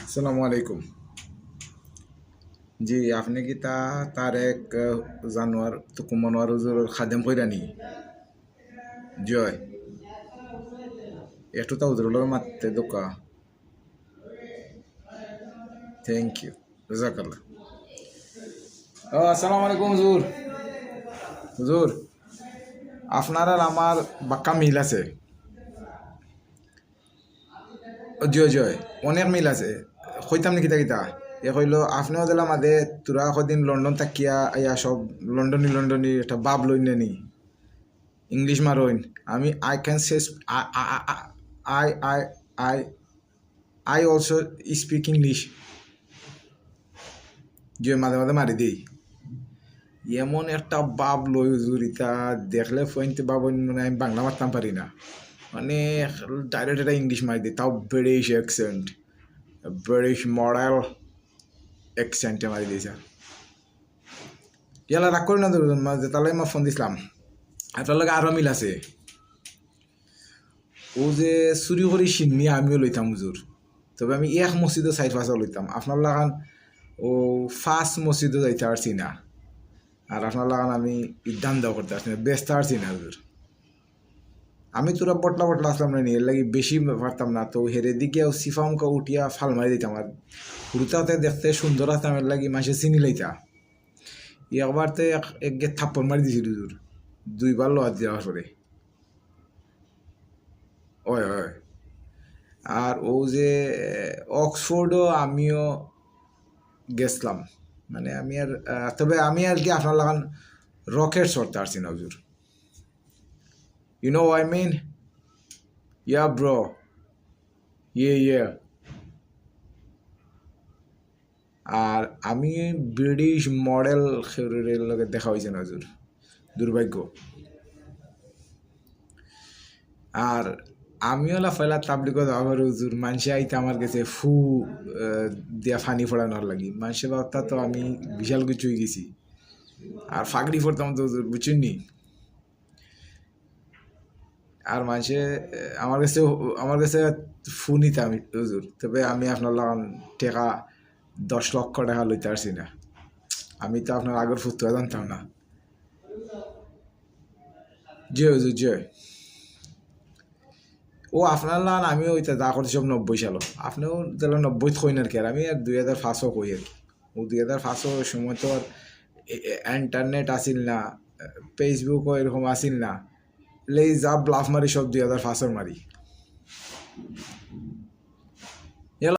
আসসালামু আলাইকুম। জি, আপনি কি তারেক জানোয়ার তুকুম মনোয়ার হুজুরের খাদেম কইরানি? জয়, একটু তা হুজুরের লগে মারতে দোকা। থ্যাংক ইউ, জাজাকাল্লাহ। আসসালামু আলাইকুম হুজুর। হুজুর, আপনার আর আমার বাক্কা মিল আছে। জয় জয়, অনেক মিল আছে। কইতাম নি কিতা কিতা এ কইল আপনিও দিলা মাঝে তোরা কদিন লন্ডন থাকিয়া ইয়া সব লন্ডনি একটা বাব লইন নি ইংলিশ মারইন। আমি I can say I I I I also speak English. যে মাঝে মাঝে মারি দিই এমন একটা বাপ লই হুজুর, ইতা দেখলে ফোনতে বাব মানে আমি বাংলা মারতাম পারি না, মানে ডাইরেক্ট একটা ইংলিশ মারি দিই, তাও ব্রিটিশ অ্যাকসেন্ট, ব্রিটিশ মডেল অ্যাকসেন্টে মারি দিই স্যার। ইয়ালা রাগ করি না ধরুন মাঝে, তাহলে আমার ফোন দিছিলাম। আপনার লগে আরও মিল আছে। ও যে চুরি করি সিন্নি আমিও লইতাম হুজুর, তবে আমি এক মসজিদও সাইড ফাঁসও লইতাম। আপনার লাগান ও ফার্স্ট মসজিদও যাইতে পারছি না, আর আপনার লাগান আমি ইদান দেওয়া করতে পারছি না, ব্যস্ত পারছি না হুজুর। আমি তোরা বটলা বটলা আসলাম না, এর লাগে বেশি পারতাম না, তো হেরে দিকে সিফামকে উঠিয়া ফাল মারি দিতাম। আর হুড়ুতাতে দেখতে সুন্দর আসতাম, এর লাগে মাসে চিনি লইতা। একবার তো এক গে থাপ্পড় মারি দিছিল হুজুর, দুইবার লোহার দেওয়ার পরে। ওয় ওয়। আর ও যে অক্সফোর্ডও আমিও গেছিলাম, মানে আমি আর তবে আমি আর কি আপনার লাগান রকেট চড়তে পারছি না হুজুর। You know I mean? Yeah bro, ইয়ে। আর আমি ব্রিটিশ মডেল লগে দেখা হয়েছে না হুজুর, দুর্ভাগ্য। আর আমিও লাফাইলা তাবলিগত যাবার হুজুর, মানুষে আইতে আমার কাছে ফু দিয়া ফানি ফোড়ানোর লাগি, মানুষে ভাবতা তো আমি বিশাল কিছু হয়ে গেছি। আর ফাগড়ি পড়তাম তো হুজুর, বুঝছেন নি। আর মানুষে আমার কাছে ফু নিতাম হুজুর, তবে আমি আপনার লাগান টেকা 10 লক্ষ টাকা লইতে পারছি না। আমি তো আপনার আগের ফুতুয়া জানতাম না। জয় হুজুর জয়। ও আপনার লাগান আমিও ওইটা যা করছি সব 90 সালও, আপনিও তাহলে 90 কইন আর কি, আর আমি আর 2005ও কই আর কি। ও 2005ও সময় তো আর ইন্টারনেট আসিল না, ফেসবুকও এরকম আসিল না, লেই যা ব্লাফ মারি সব 2005 মারি।